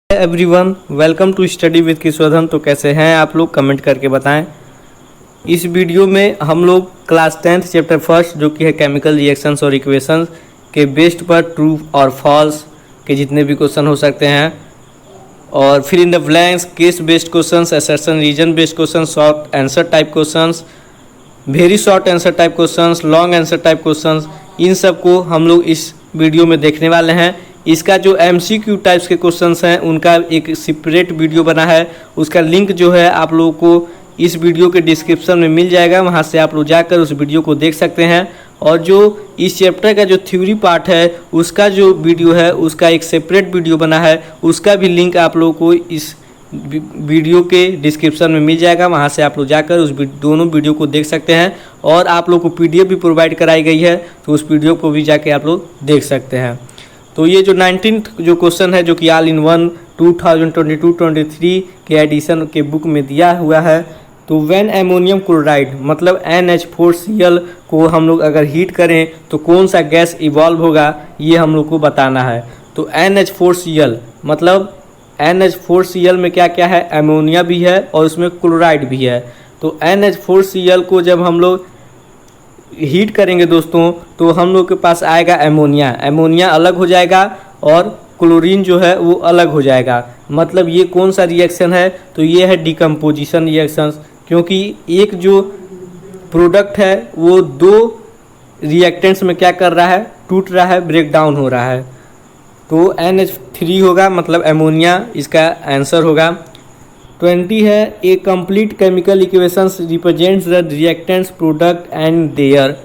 Everyone, welcome to study with किशोधन। तो कैसे हैं आप लोग, कमेंट करके बताएं। इस वीडियो में हम लोग क्लास 10th चैप्टर फर्स्ट जो कि है केमिकल रिएक्शंस और इक्वेशंस के बेस्ड पर ट्रू और फॉल्स के जितने भी क्वेश्चन हो सकते हैं और fill in the blanks, case based questions, assertion reason based question, short answer type questions, very short answer type questions, long answer type questions, इन सब को हम लोग इस वीडियो में देखने वाले हैं। इसका जो MCQ टाइप्स के क्वेश्चंस हैं उनका एक सेपरेट वीडियो बना है, उसका लिंक जो है आप लोगों को इस वीडियो के डिस्क्रिप्शन में मिल जाएगा, वहां से आप लोग जाकर उस वीडियो को देख सकते हैं। और जो इस चैप्टर का जो थ्योरी पार्ट है उसका जो वीडियो है उसका एक सेपरेट वीडियो बना है, उसका भी लिंक आप लोगों को इस वीडियो के डिस्क्रिप्शन में मिल जाएगा, वहां से आप लोग जाकर उस दोनों वीडियो को देख सकते हैं। और आप लोग को PDF भी प्रोवाइड कराई गई है, तो उस वीडियो को भी जाके आप लोग देख सकते हैं। तो ये जो 19th जो क्वेश्चन है जो कि ऑल इन वन 2022-23 के एडिशन के बुक में दिया हुआ है, तो व्हेन अमोनियम क्लोराइड मतलब NH4Cl को हम लोग अगर हीट करें तो कौन सा गैस इवॉल्व होगा, ये हम लोग को बताना है। तो NH4Cl मतलब NH4Cl में क्या क्या है, अमोनिया भी है और उसमें क्लोराइड भी है। तो NH4Cl को जब हम लोग हीट करेंगे दोस्तों तो हम लोग के पास आएगा अमोनिया, अमोनिया अलग हो जाएगा और क्लोरीन जो है वो अलग हो जाएगा। मतलब ये कौन सा रिएक्शन है, तो ये है डिकम्पोजिशन रिएक्शंस, क्योंकि एक जो प्रोडक्ट है वो दो रिएक्टेंट्स में क्या कर रहा है, टूट रहा है, ब्रेक डाउन हो रहा है। तो NH3 होगा मतलब अमोनिया, इसका आंसर होगा। 20 है a complete chemical equations represents the reactants product and their.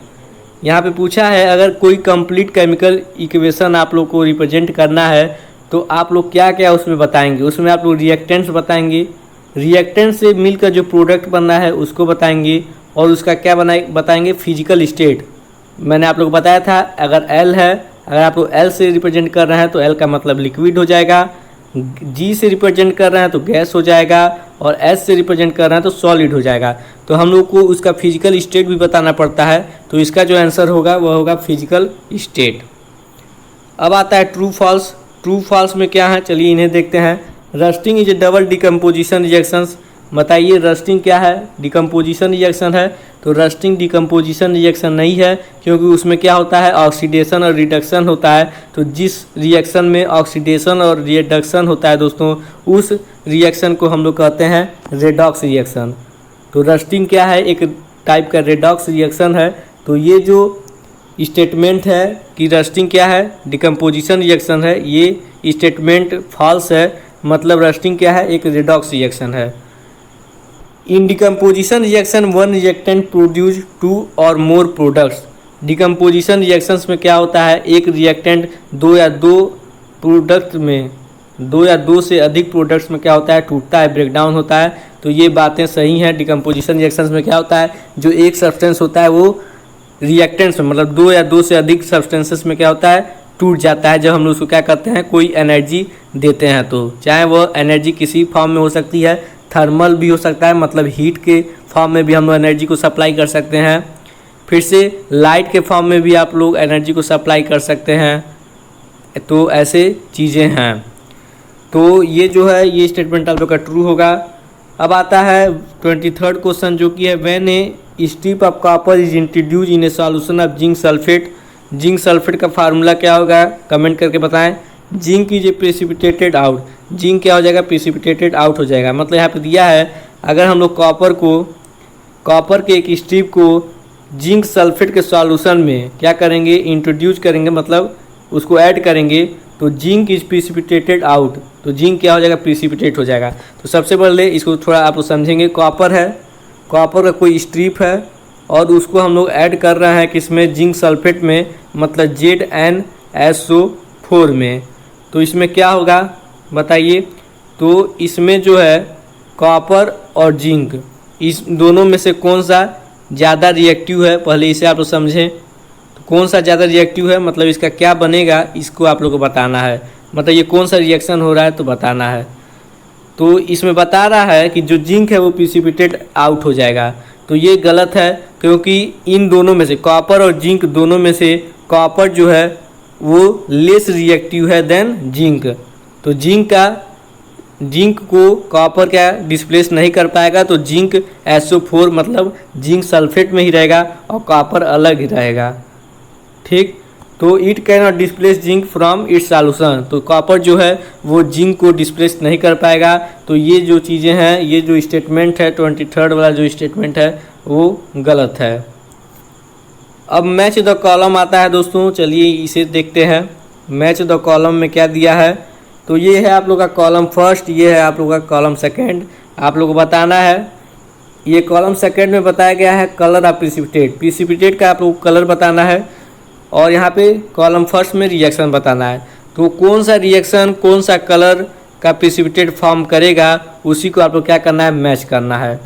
यहाँ पे पूछा है अगर कोई कंप्लीट केमिकल इक्वेशन आप लोग को रिप्रेजेंट करना है तो आप लोग क्या क्या उसमें बताएंगे। उसमें आप लोग रिएक्टेंट्स बताएंगे, रिएक्टेंट से मिलकर जो प्रोडक्ट बनना है उसको बताएंगे, और उसका क्या बताएंगे, फिजिकल स्टेट। मैंने आप लोग को बताया था अगर L है, अगर आप लोग L से रिप्रेजेंट कर रहे हैं तो L का मतलब लिक्विड हो जाएगा, G से रिप्रेजेंट कर रहे हैं तो गैस हो जाएगा, और S से रिप्रेजेंट कर रहे हैं तो सॉलिड हो जाएगा। तो हम लोग को उसका फिजिकल स्टेट भी बताना पड़ता है, तो इसका जो आंसर होगा वह होगा फिजिकल स्टेट। अब आता है ट्रू फॉल्स। ट्रू फॉल्स में क्या है, चलिए इन्हें देखते हैं। Rusting is A double decomposition reactions. बताइए रस्टिंग क्या है, डिकम्पोजिशन रिएक्शन है। तो रस्टिंग डिकम्पोजिशन रिएक्शन नहीं है, क्योंकि उसमें क्या होता है, ऑक्सीडेशन और रिडक्शन होता है। तो जिस रिएक्शन में ऑक्सीडेशन और रिडक्शन होता है दोस्तों, उस रिएक्शन को हम लोग कहते हैं रेडॉक्स रिएक्शन। तो रस्टिंग क्या है, एक टाइप का रेडॉक्स रिएक्शन है। तो ये जो स्टेटमेंट है कि रस्टिंग क्या है, डिकम्पोजिशन रिएक्शन है, ये स्टेटमेंट फॉल्स है। मतलब रस्टिंग क्या है, एक रेडॉक्स रिएक्शन है। In decomposition reaction one reactant produce 2 और मोर प्रोडक्ट्स। डिकम्पोजिशन रिएक्शंस में क्या होता है, एक रिएक्टेंट दो या दो से अधिक प्रोडक्ट्स में क्या होता है, टूटता है, ब्रेकडाउन होता है। तो ये बातें सही हैं। डिकम्पोजिशन रिएक्शंस में क्या होता है, जो एक सब्सटेंस होता है वो रिएक्टेंट्स में मतलब दो या दो से अधिक सब्सटेंसेस में क्या होता है, टूट जाता है। जब हम लोग उसको क्या करते हैं, कोई एनर्जी देते हैं, तो चाहे वह एनर्जी किसी फॉर्म में हो सकती है, थर्मल भी हो सकता है, मतलब हीट के फॉर्म में भी हम लोग एनर्जी को सप्लाई कर सकते हैं। फिर से लाइट के फॉर्म में भी आप लोग एनर्जी को सप्लाई कर सकते हैं। तो ऐसे चीज़ें हैं। तो ये जो है ये स्टेटमेंट आप लोग का ट्रू होगा। अब आता है 23rd क्वेश्चन जो कि है when A strip of copper is introduce in A solution of zinc sulphate. Zinc sulphate का फार्मूला क्या होगा, कमेंट करके बताएं। Zinc is a precipitated out. Zinc क्या हो जाएगा, प्रेसिपिटेटेड आउट हो जाएगा। मतलब यहाँ पे दिया है अगर हम लोग कॉपर के एक स्ट्रिप को जिंक सल्फेट के सॉल्यूशन में क्या करेंगे, इंट्रोड्यूस करेंगे, मतलब उसको ऐड करेंगे, तो जिंक इज प्रेसिपिटेटेड आउट। तो जिंक क्या हो जाएगा, प्रेसिपिटेट हो जाएगा। तो सबसे पहले इसको थोड़ा आप लोग समझेंगे। कॉपर है, कॉपर का कोई स्ट्रिप है और उसको हम लोग ऐड कर रहे हैं किसमें, जिंक सल्फेट में, मतलब ZnSO4 में। तो इसमें क्या होगा बताइए। तो इसमें जो है कॉपर और जिंक, इस दोनों में से कौन सा ज़्यादा रिएक्टिव है, पहले इसे आप लोग समझें। तो कौन सा ज़्यादा रिएक्टिव है, मतलब इसका क्या बनेगा, इसको आप लोग को बताना है। मतलब ये कौन सा रिएक्शन हो रहा है तो बताना है। तो इसमें बता रहा है कि जो जिंक है वो प्रेसिपिटेट आउट हो जाएगा। तो ये गलत है, क्योंकि इन दोनों में से कॉपर और जिंक दोनों में से कॉपर जो है वो लेस रिएक्टिव है देन जिंक। तो जिंक का जिंक को कॉपर क्या डिस्प्लेस नहीं कर पाएगा, तो जिंक SO4 मतलब जिंक सल्फेट में ही रहेगा और कॉपर अलग ही रहेगा। ठीक, तो it can not displace zinc from its solution, तो कॉपर जो है वो जिंक को डिस्प्लेस नहीं कर पाएगा। तो ये जो चीज़ें हैं, ये जो स्टेटमेंट है 23rd वाला जो स्टेटमेंट है वो गलत है। अब मैच द कॉलम आता है दोस्तों, चलिए इसे देखते हैं। मैच द कॉलम में क्या दिया है, तो ये है आप लोग का कॉलम फर्स्ट, ये है आप लोग का कॉलम सेकेंड। आप लोग को बताना है, ये कॉलम सेकेंड में बताया गया है कलर ऑफ प्रिसिपिटेट, प्रिसिपिटेट का आप लोग कलर बताना है, और यहाँ पे कॉलम फर्स्ट में रिएक्शन बताना है। तो कौन सा रिएक्शन कौन सा कलर का प्रिसिपिटेट फॉर्म करेगा उसी को आप लोग क्या करना है, मैच करना है।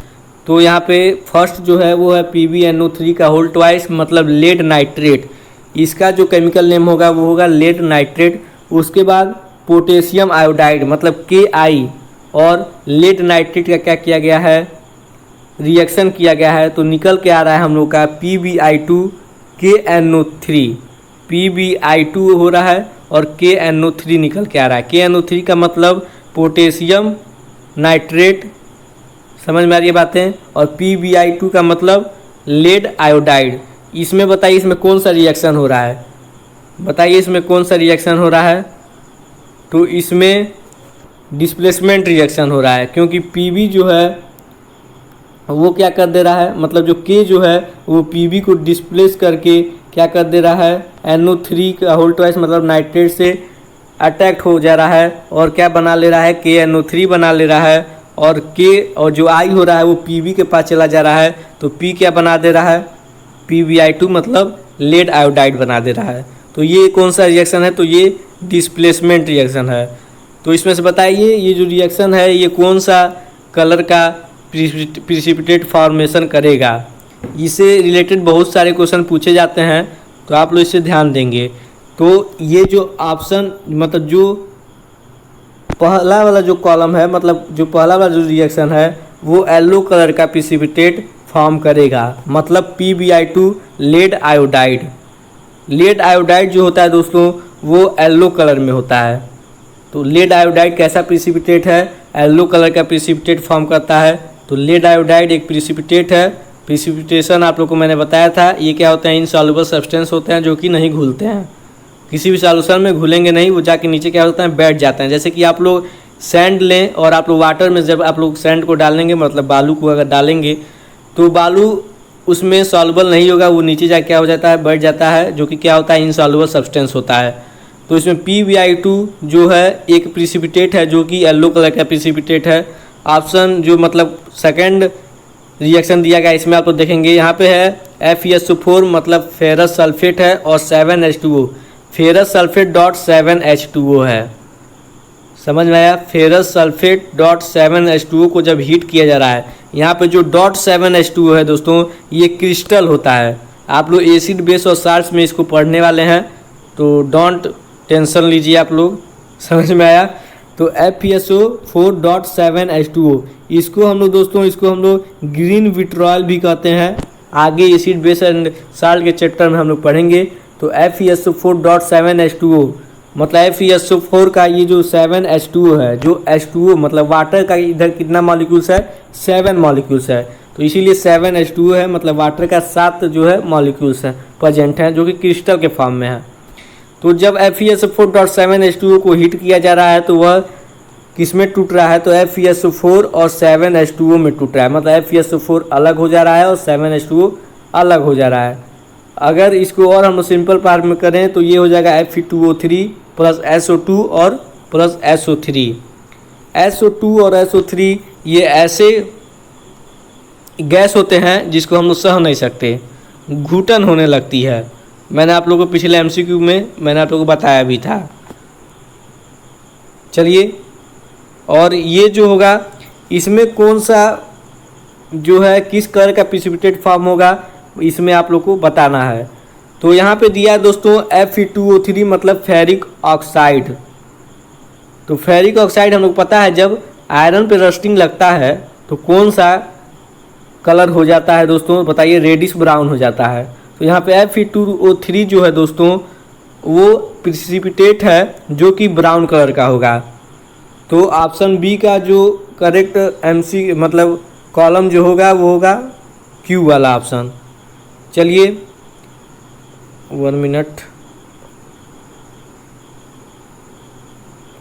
तो यहाँ पे फर्स्ट जो है वो है PbNO3 का होल ट्वाइस मतलब लेड नाइट्रेट, इसका जो केमिकल नेम होगा वो होगा लेड नाइट्रेट। उसके बाद पोटेशियम आयोडाइड मतलब Ki और लेड नाइट्रेट का क्या किया गया है, रिएक्शन किया गया है। तो निकल के आ रहा है हम लोग का PbI2 KNO3, PbI2 हो रहा है और KNO3 निकल के आ रहा है। KNO3 का मतलब पोटेशियम नाइट्रेट, समझ में आ रही है बातें, और PbI2 का मतलब लेड आयोडाइड। इसमें बताइए इसमें कौन सा रिएक्शन हो रहा है, बताइए इसमें कौन सा रिएक्शन हो रहा है। तो इसमें डिस्प्लेसमेंट रिएक्शन हो रहा है, क्योंकि Pb जो है वो क्या कर दे रहा है, मतलब जो K जो है वो Pb को डिस्प्लेस करके क्या कर दे रहा है, NO3 का होल ट्वाइस मतलब नाइट्रेट से अटैक्ट हो जा रहा है और क्या बना ले रहा है, KNO3 बना ले रहा है। और K और जो I हो रहा है वो Pb के पास चला जा रहा है, तो P क्या बना दे रहा है, PbI2 मतलब लेड आयोडाइड बना दे रहा है। तो ये कौन सा रिएक्शन है, तो ये डिस्प्लेसमेंट रिएक्शन है। तो इसमें से बताइए ये जो रिएक्शन है ये कौन सा कलर का प्रिसिपिटेट फॉर्मेशन करेगा। इससे रिलेटेड बहुत सारे क्वेश्चन पूछे जाते हैं, तो आप लोग इससे ध्यान देंगे। तो ये जो ऑप्शन मतलब जो पहला वाला जो कॉलम है, मतलब जो पहला वाला जो रिएक्शन है वो येलो कलर का प्रिसिपिटेट फॉर्म करेगा, मतलब PbI2 lead iodide. Lead iodide जो होता है दोस्तों वो येलो कलर में होता है। तो लेड आयोडाइड कैसा प्रिसिपिटेट है, येलो कलर का प्रिसिपिटेट फॉर्म करता है। तो लेड आयोडाइड एक प्रिसिपिटेट है। प्रिसिपिटेशन आप लोग को मैंने बताया था, ये क्या होते हैं, इनसॉल्युबल सब्सटेंस होते हैं जो कि नहीं घुलते हैं, किसी भी सॉल्यूशन में घुलेंगे नहीं, वो जाके नीचे क्या होता है, बैठ जाते हैं। जैसे कि आप लोग सैंड लें और आप लोग वाटर में जब आप लोग सैंड को डालेंगे, मतलब बालू को अगर डालेंगे, तो बालू उसमें सॉल्युबल नहीं होगा, वो नीचे जाके क्या हो जाता है, बैठ जाता है, जो कि क्या होता है, इनसॉल्युबल सब्सटेंस होता है। तो इसमें PbI2 जो है एक प्रिसिपिटेट है जो कि येलो कलर का प्रिसिपिटेट है। ऑप्शन जो मतलब सेकंड रिएक्शन दिया गया इसमें आप लोग देखेंगे, यहाँ पे है FeSO4 मतलब फेरस सल्फेट है और 7H2O, ferrous sulphate dot 7H2O है। समझ में आया, फेरस सल्फेट डॉट 7H2O को जब हीट किया जा रहा है, यहाँ पे जो डॉट 7H2O है दोस्तों ये क्रिस्टल होता है। आप लोग एसिड बेस और साल्ट्स में इसको पढ़ने वाले हैं, तो डोंट टेंशन लीजिए आप लोग, समझ में आया। तो FeSO4 डॉट 7H2O इसको हम लोग दोस्तों, इसको हम लोग ग्रीन विट्रॉयल भी कहते हैं। आगे एसिड बेस एंड साल्ट के चैप्टर में हम लोग पढ़ेंगे। तो FeSO4 डॉट 7H2O मतलब FeSO4 का ये जो 7H2O है, जो H2O मतलब वाटर का इधर कितना मॉलिक्यूल्स है, 7 मॉलिक्यूल्स है। तो इसीलिए 7H2O है, मतलब वाटर का 7 जो है मॉलिक्यूल्स है प्रेजेंट हैं, जो कि क्रिस्टल के फॉर्म में है। तो जब FeSO4 डॉट 7H2O को हीट किया जा रहा है तो वह किस में टूट रहा है, तो FeSO4 और 7H2O में टूट रहा है, मतलब FeSO4 अलग हो जा रहा है और 7H2O अलग हो जा रहा है। अगर इसको और हम सिंपल पार्ट में करें तो ये हो जाएगा Fe2O3 प्लस SO2 और प्लस SO3। SO2 और SO3 ये ऐसे गैस होते हैं जिसको हम लोग सह नहीं सकते, घुटन होने लगती है। मैंने आप लोगों को पिछले MCQ में मैंने आप लोगों को बताया भी था। चलिए, और ये जो होगा इसमें कौन सा जो है किस कलर का प्रिसिपिटेट फॉर्म होगा इसमें आप लोग को बताना है। तो यहाँ पे दिया है दोस्तों Fe2O3 मतलब फेरिक ऑक्साइड। तो फेरिक ऑक्साइड हम लोग पता है जब आयरन पे रस्टिंग लगता है तो कौन सा कलर हो जाता है दोस्तों, बताइए, रेडिश ब्राउन हो जाता है। तो यहाँ पे Fe2O3 जो है दोस्तों वो प्रिसिपिटेट है जो कि ब्राउन कलर का होगा। तो ऑप्शन बी का जो करेक्ट एमसी मतलब कॉलम जो होगा वो होगा क्यू वाला ऑप्शन। चलिए 1 मिनट।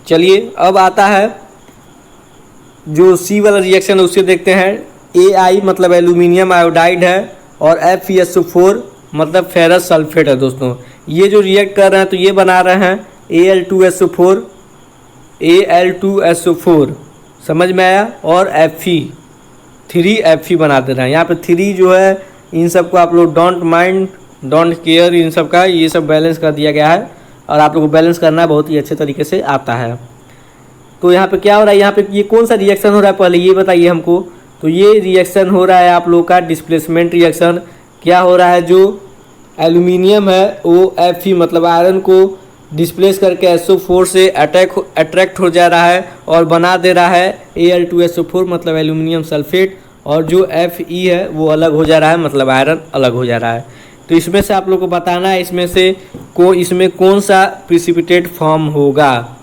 चलिए अब आता है जो सी वाला रिएक्शन है उससे देखते हैं। AI मतलब एल्यूमिनियम आयोडाइड है और FeSO4 मतलब फेरस सल्फेट है। दोस्तों ये जो रिएक्ट कर रहे हैं तो ये बना रहे हैं Al2SO4 समझ में आया, और Fe बना दे रहे हैं। यहाँ पे 3 जो है इन सब को आप लोग डोंट माइंड डोंट केयर, इन सब का ये सब बैलेंस कर दिया गया है और आप लोग को बैलेंस करना बहुत ही अच्छे तरीके से आता है। तो यहाँ पे क्या हो रहा है, यहाँ पे ये कौन सा रिएक्शन हो रहा है पहले ये बताइए हमको। तो ये रिएक्शन हो रहा है आप लोग का डिस्प्लेसमेंट रिएक्शन। क्या हो रहा है, जो एल्यूमिनियम है वो Fe मतलब आयरन को डिस्प्लेस करके SO4 से अट्रैक्ट हो जा रहा है और बना दे रहा है Al2SO4 मतलब एल्यूमिनियम सल्फेट, और जो Fe है वो अलग हो जा रहा है मतलब आयरन अलग हो जा रहा है। तो इसमें से आप लोग को बताना है इसमें कौन सा प्रिसिपिटेट फॉर्म होगा।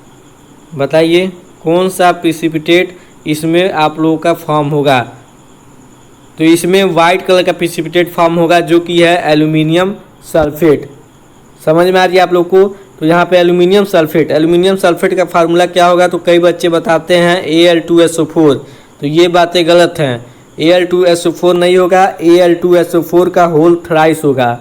बताइए कौन सा प्रिसिपिटेट इसमें आप लोगों का फॉर्म होगा। तो इसमें वाइट कलर का प्रिसिपिटेट फॉर्म होगा जो कि है एल्यूमिनियम सल्फेट। समझ में आ रही है आप लोग को। तो यहाँ पे एल्यूमिनियम सल्फेट का फार्मूला क्या होगा, तो कई बच्चे बताते हैं Al2SO4, तो ये बातें गलत हैं। Al2SO4 नहीं होगा, Al2SO4 का होल थ्राइस होगा।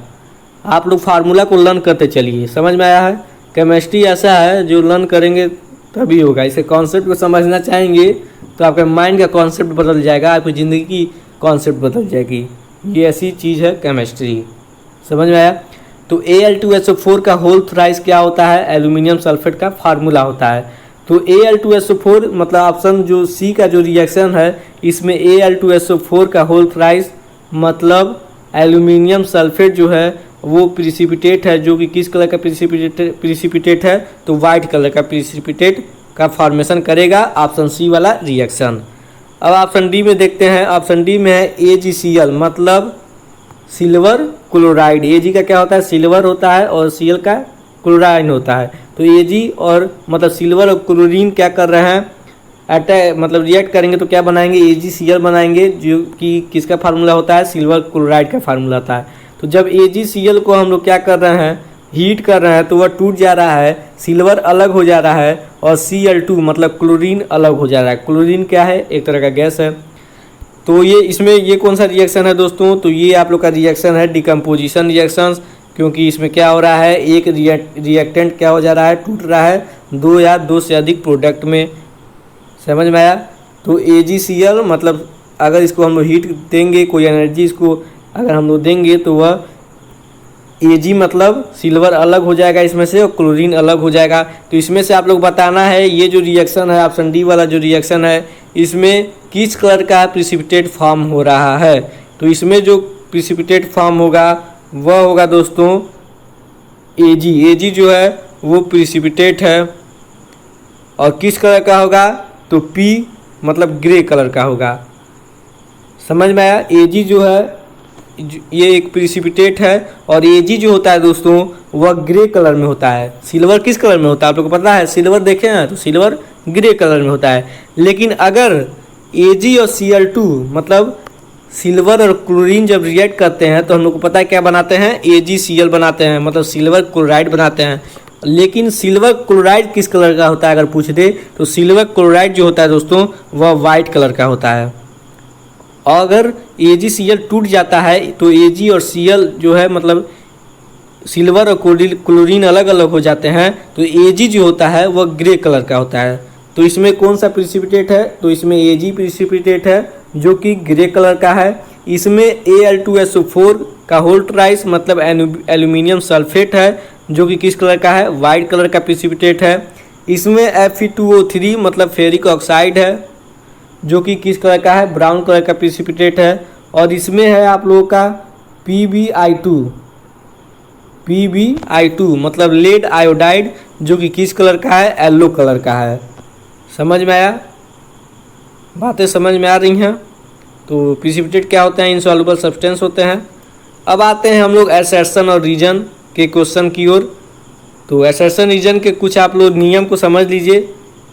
आप लोग फार्मूला को लर्न करते चलिए, समझ में आया है। केमिस्ट्री ऐसा है जो लर्न करेंगे तभी होगा। इसे कॉन्सेप्ट को समझना चाहेंगे तो आपके माइंड का कॉन्सेप्ट बदल जाएगा, आपकी ज़िंदगी की कॉन्सेप्ट बदल जाएगी। ये ऐसी चीज़ है केमिस्ट्री, समझ में आया। तो Al2SO4 का होल थ्राइस क्या होता है, एल्यूमिनियम सल्फेट का फार्मूला होता है। तो Al2SO4 मतलब ऑप्शन जो सी का जो रिएक्शन है इसमें Al2SO4 का होल थ्राइस मतलब एल्यूमिनियम सल्फेट जो है वो प्रिसिपिटेट है, जो कि किस कलर का प्रिसिपिटेट है, तो वाइट कलर का प्रिसिपिटेट का फॉर्मेशन करेगा ऑप्शन सी वाला रिएक्शन। अब ऑप्शन डी में देखते हैं। ऑप्शन डी में है AgCl मतलब सिल्वर क्लोराइड। Ag का क्या होता है, सिल्वर होता है और Cl का क्लोराइड होता है। तो Ag और मतलब सिल्वर और क्लोरीन क्या कर रहे हैं, मतलब रिएक्ट करेंगे तो क्या बनाएंगे, AgCl बनाएंगे, जो कि किसका फार्मूला होता है, सिल्वर क्लोराइड का फार्मूला होता है। तो जब AgCl को हम लोग क्या कर रहे हैं, हीट कर रहे हैं, तो वह टूट जा रहा है, सिल्वर अलग हो जा रहा है और Cl2 मतलब क्लोरीन अलग हो जा रहा है। क्लोरीन क्या है, एक तरह का गैस है। तो ये इसमें ये कौन सा रिएक्शन है दोस्तों, तो ये आप लोग का रिएक्शन है डिकम्पोजिशन रिएक्शंस, क्योंकि इसमें क्या हो रहा है, एक रिएक्टेंट क्या हो जा रहा है, टूट रहा है 2 या 2 से अधिक प्रोडक्ट में। समझ में आया। तो AgCl मतलब अगर इसको हम लोग हीट देंगे, कोई एनर्जी इसको अगर हम लोग देंगे तो वह Ag मतलब सिल्वर अलग हो जाएगा इसमें से और क्लोरीन अलग हो जाएगा। तो इसमें से आप लोग बताना है ये जो रिएक्शन है ऑप्शन डी वाला जो रिएक्शन है इसमें किस कलर का प्रिसिपिटेट फॉर्म हो रहा है। तो इसमें जो प्रिसिपिटेट फॉर्म होगा वह होगा दोस्तों Ag जो है वो प्रिसिपिटेट है और किस कलर का होगा, तो P मतलब ग्रे कलर का होगा। समझ में आया। Ag जो है ये एक प्रिसिपिटेट है और Ag जो होता है दोस्तों वह ग्रे कलर में होता है। सिल्वर किस कलर में होता है आप लोग को पता है, सिल्वर देखे हैं तो सिल्वर ग्रे कलर में होता है। लेकिन अगर Ag और Cl2 मतलब सिल्वर और क्लोरीन जब रिएक्ट करते हैं तो हम लोग को पता है क्या बनाते हैं, AgCl बनाते हैं, मतलब सिल्वर क्लोराइड बनाते हैं। लेकिन सिल्वर क्लोराइड किस कलर का होता है अगर पूछ दे तो सिल्वर क्लोराइड जो होता है दोस्तों वह वाइट कलर का होता है। और अगर AgCl टूट जाता है तो Ag और Cl जो है मतलब सिल्वर और क्लोरीन अलग अलग हो जाते हैं, तो Ag जो होता है वह ग्रे कलर का होता है। तो इसमें कौन सा प्रिसिपिटेट है, तो इसमें Ag प्रिसिपिटेट है जो कि ग्रे कलर का है। इसमें Al2SO4 का होल ट्राइस मतलब एल्यूमिनियम सल्फेट है जो कि किस कलर का है, वाइट कलर का प्रिसिपिटेट है। इसमें Fe2O3 मतलब फेरिक ऑक्साइड है जो कि किस कलर का है, ब्राउन कलर का प्रिसिपिटेट है। और इसमें है आप लोगों का PbI2 मतलब लेड आयोडाइड जो कि किस कलर का है, येलो कलर का है। समझ में आया, बातें समझ में आ रही हैं। तो प्रिसिपिटेट क्या होते हैं, इनसॉल्युबल सब्सटेंस होते हैं। अब आते हैं हम लोग असर्शन और रीजन के क्वेश्चन की ओर। तो असर्शन रीजन के कुछ आप लोग नियम को समझ लीजिए।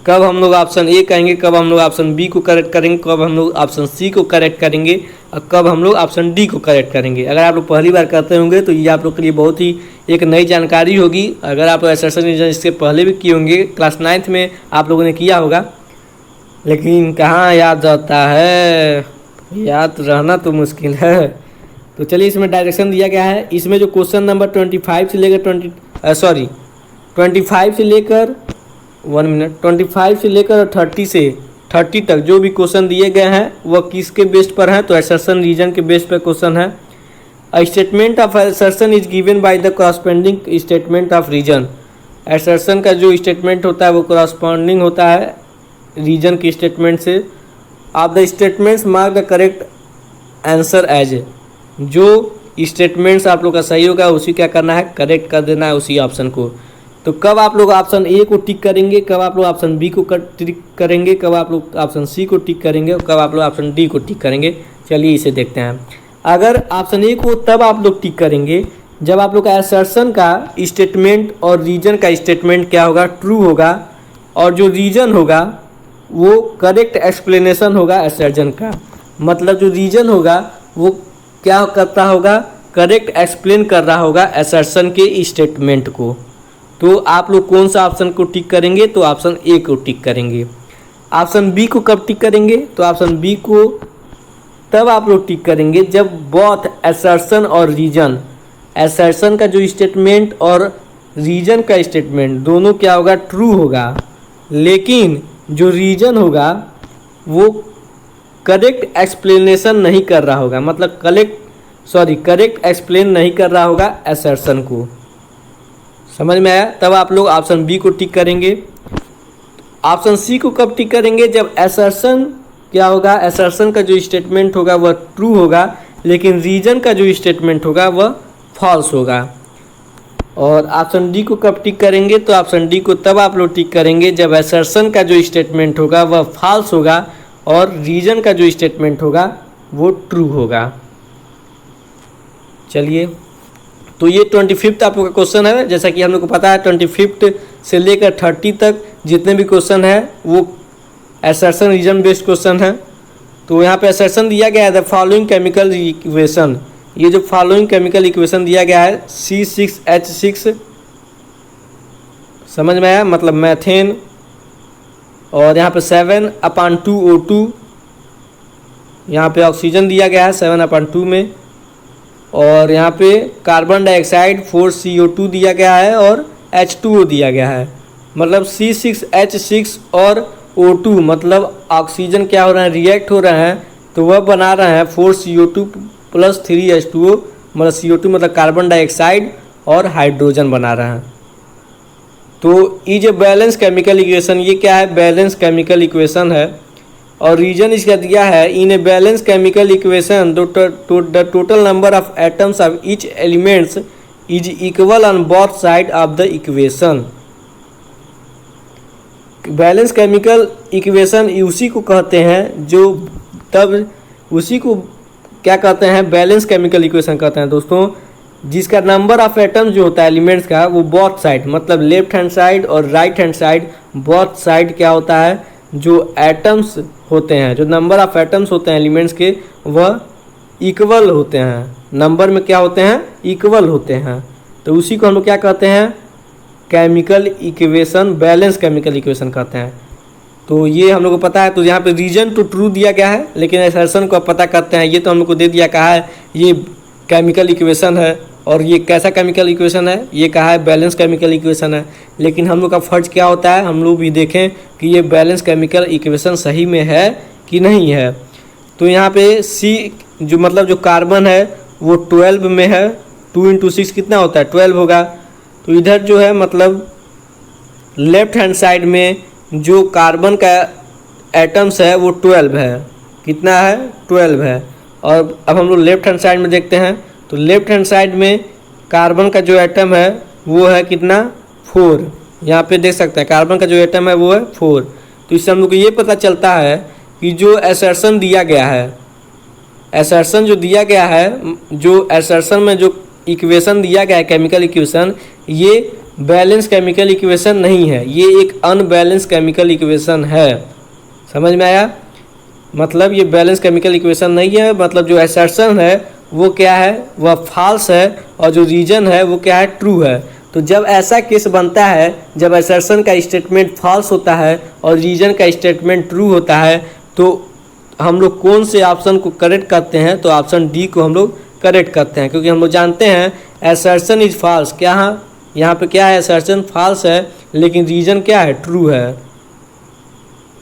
कब हम लोग ऑप्शन ए कहेंगे, कब हम लोग ऑप्शन बी को करेक्ट करेंगे, कब हम लोग ऑप्शन सी को करेक्ट करेंगे और कब हम लोग ऑप्शन डी को करेक्ट करेंगे। अगर आप लोग पहली बार करते होंगे तो ये आप लोग के लिए बहुत ही एक नई जानकारी होगी। अगर आप लोग असर्शन रीजन इससे पहले भी किए होंगे, क्लास 9th में आप लोगों ने किया होगा, लेकिन कहाँ याद रहता है, याद रहना तो मुश्किल है। तो चलिए इसमें डायरेक्शन दिया गया है। इसमें जो क्वेश्चन नंबर 25 से लेकर 25 से लेकर 1 मिनट 25 से लेकर 30 तक जो भी क्वेश्चन दिए गए हैं वह किसके बेस्ड पर हैं, तो असर्शन रीजन के बेस्ड पर क्वेश्चन है। A statement of assertion is given by the corresponding statement of reason. Assertion का जो स्टेटमेंट होता है वो कॉरस्पॉन्डिंग होता है रीजन के स्टेटमेंट से। Of the statements mark the correct answer as. जो स्टेटमेंट्स आप लोग का सही होगा उसी क्या करना है, करेक्ट कर देना है उसी ऑप्शन को। तो कब आप लोग ऑप्शन ए को टिक करेंगे, कब आप लोग ऑप्शन बी को टिक करेंगे, कब आप लोग ऑप्शन सी को टिक करेंगे और कब आप लोग ऑप्शन डी को टिक करेंगे, चलिए इसे देखते हैं। अगर ऑप्शन ए को तब आप लोग टिक करेंगे जब आप लोग का असर्शन का स्टेटमेंट और रीजन का स्टेटमेंट क्या होगा, ट्रू होगा, और जो रीजन होगा वो करेक्ट एक्सप्लेनेशन होगा असर्शन का। मतलब जो रीजन होगा वो क्या करता होगा, करेक्ट एक्सप्लेन कर रहा होगा असर्शन के स्टेटमेंट को। तो आप लोग कौन सा ऑप्शन को टिक करेंगे, तो ऑप्शन ए को टिक करेंगे। ऑप्शन बी को कब टिक करेंगे, तो ऑप्शन बी को तब आप लोग टिक करेंगे जब बोथ असर्शन और रीजन, असर्शन का जो स्टेटमेंट और रीजन का स्टेटमेंट दोनों क्या होगा, ट्रू होगा, लेकिन जो रीजन होगा वो करेक्ट एक्सप्लेनेशन नहीं कर रहा होगा, मतलब करेक्ट एक्सप्लेन नहीं कर रहा होगा असर्शन को। समझ में आया? तब आप लोग ऑप्शन बी को टिक करेंगे। ऑप्शन सी को कब टिक करेंगे, जब असर्शन क्या होगा, असर्शन का जो स्टेटमेंट होगा वह ट्रू होगा, लेकिन रीजन का जो स्टेटमेंट होगा वह फॉल्स होगा। और ऑप्शन डी को कब टिक करेंगे, तो ऑप्शन डी को तब आप लोग टिक करेंगे जब असर्शन का जो स्टेटमेंट होगा वह फॉल्स होगा और रीजन का जो स्टेटमेंट होगा वो ट्रू होगा। चलिए, तो ये 25th आप लोग का क्वेश्चन है। जैसा कि हम लोग को पता है 25 से लेकर 30 तक जितने भी क्वेश्चन है वो असर्शन रीजन बेस्ड क्वेश्चन है। तो यहाँ पे असर्शन दिया गया है द फॉलोइंग केमिकल इक्वेशन। ये जो फॉलोइंग केमिकल इक्वेशन दिया गया है C6H6, समझ में आया, मतलब मैथेन, और यहाँ पे 7/2O2, यहाँ पे ऑक्सीजन दिया गया है 7/2 में, और यहाँ पे कार्बन डाइऑक्साइड 4CO2 दिया गया है और H2O दिया गया है। मतलब C6H6 और O2 मतलब ऑक्सीजन क्या हो रहा है, रिएक्ट हो रहे हैं, तो वह बना रहे हैं 4CO2 + 3H2O, मतलब CO2 मतलब कार्बन डाइऑक्साइड और हाइड्रोजन बना रहे हैं। तो ये जो बैलेंस केमिकल इक्वेशन, ये क्या है, बैलेंस केमिकल इक्वेशन है। और रीजन इसका दिया है in a balance chemical equation the total number of atoms of each elements is equal on both side of the equation. Balance chemical equation उसी को कहते हैं जो तब उसी को क्या कहते हैं, बैलेंस केमिकल इक्वेशन कहते हैं दोस्तों, जिसका नंबर ऑफ एटम्स जो होता है एलिमेंट्स का वो बोथ साइड, मतलब लेफ्ट हैंड साइड और right hand side, both side क्या होता है, जो एटम्स होते हैं, जो नंबर ऑफ एटम्स होते हैं एलिमेंट्स के वह इक्वल होते हैं, नंबर में क्या होते हैं, इक्वल होते हैं। तो उसी को हम लोग क्या कहते हैं, chemical equation, balance chemical equation कहते हैं। तो ये हम लोग को पता है। तो यहाँ पे रीजन तो ट्रू दिया गया है, लेकिन असर्शन को पता करते हैं, ये तो हम लोग को दे दिया, कहा है ये केमिकल इक्वेशन है, और ये कैसा केमिकल इक्वेशन है, ये कहा है बैलेंस केमिकल इक्वेशन है। लेकिन हम लोग का फर्ज क्या होता है, हम लोग भी देखें कि ये बैलेंस केमिकल इक्वेशन सही में है कि नहीं है। तो यहाँ पे सी जो मतलब जो कार्बन है वो 12 में है, 2 × 6 कितना होता है, 12 होगा। तो इधर जो है मतलब लेफ्ट हैंड साइड में जो कार्बन का एटम्स है वो 12 है, कितना है, 12 है। और अब हम लोग लेफ्ट हैंड साइड में देखते हैं, तो लेफ्ट हैंड साइड में कार्बन का जो एटम है वो है कितना, 4। यहाँ पे देख सकते हैं कार्बन का जो एटम है वो है 4। तो इससे हम लोग को ये पता चलता है कि जो असर्शन दिया गया है, असर्शन जो दिया गया है, जो असर्शन में जो इक्वेशन दिया गया है केमिकल इक्वेशन, ये बैलेंस केमिकल इक्वेशन नहीं है, ये एक अनबैलेंस केमिकल इक्वेशन है। समझ में आया? मतलब ये बैलेंस केमिकल इक्वेशन नहीं है, मतलब जो असर्शन है वो क्या है, वह फॉल्स है, और जो रीजन है वो क्या है, ट्रू है। तो जब ऐसा केस बनता है, जब असर्शन का स्टेटमेंट फॉल्स होता है और रीजन का स्टेटमेंट ट्रू होता है, तो हम लोग कौन से ऑप्शन को करेक्ट करते हैं? तो ऑप्शन डी को हम लोग करेक्ट करते हैं, क्योंकि हम लोग जानते हैं असर्शन इज फॉल्स। क्या है यहाँ पे, क्या है, असर्शन फॉल्स है, लेकिन रीजन क्या है, ट्रू है।